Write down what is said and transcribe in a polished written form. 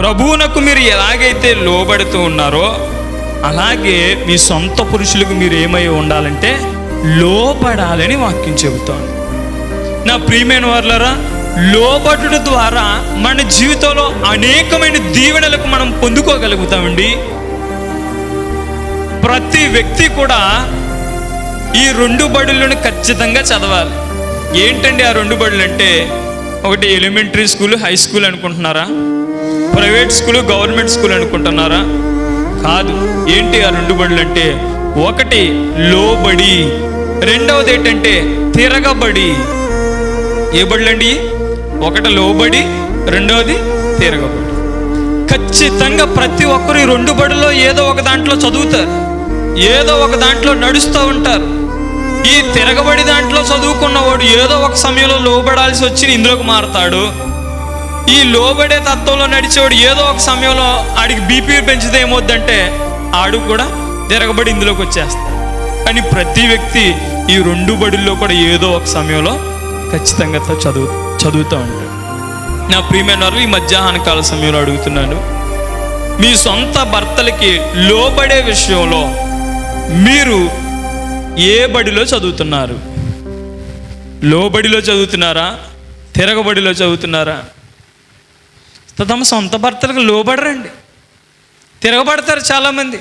ప్రభువునకు మీరు ఎలాగైతే లోబడుతూ ఉన్నారో అలాగే మీ సొంత పురుషులకు మీరు ఏమై ఉండాలంటే లోబడాలని వాక్యం చెబుతాను. నా ప్రియమైన వారులారా, లోబడుట ద్వారా మన జీవితంలో అనేకమైన దీవెనలకు మనం పొందుకోగలుగుతామండి. ప్రతి వ్యక్తి కూడా ఈ 2 బడులను ఖచ్చితంగా చదవాలి. ఏంటండి ఆ 2 బడులు అంటే? ఒకటి ఎలిమెంటరీ స్కూల్, హై స్కూల్ అనుకుంటున్నారా? ప్రైవేట్ స్కూల్, గవర్నమెంట్ స్కూల్ అనుకుంటున్నారా? కాదు. ఏంటి ఆ 2 బడులు అంటే? ఒకటి లోబడి, రెండవది ఏంటంటే తిరగబడి. ఏ బడులండి? ఒకటి లోబడి, రెండవది తిరగబడి. ఖచ్చితంగా ప్రతి ఒక్కరు ఈ 2 బడుల్లో ఏదో ఒక దాంట్లో చదువుతారు, ఏదో ఒక దాంట్లో నడుస్తూ ఉంటారు. ఈ తిరగబడి దాంట్లో చదువుకున్నవాడు ఏదో ఒక సమయంలో లోబడాల్సి వచ్చి ఇందులోకి మారతాడు. ఈ లోబడే తత్వంలో నడిచేవాడు ఏదో ఒక సమయంలో ఆడికి బీపీ పెంచితే ఏమవుద్దంటే ఆడు కూడా తిరగబడి ఇందులోకి వచ్చేస్తాడు. కానీ ప్రతి వ్యక్తి ఈ 2 బడుల్లో కూడా ఏదో ఒక సమయంలో ఖచ్చితంగా చదువుతూ ఉంటాడు. నా ప్రియమైన వారు, ఈ మధ్యాహ్న కాల సమయంలో అడుగుతున్నాను, మీ సొంత భర్తలకి లోబడే విషయంలో మీరు ఏ బడిలో చదువుతున్నారు? లోబడిలో చదువుతున్నారా? తిరగబడిలో చదువుతున్నారా? తమ సొంత భర్తలకు లోబడరండి, తిరగబడతారు చాలామంది.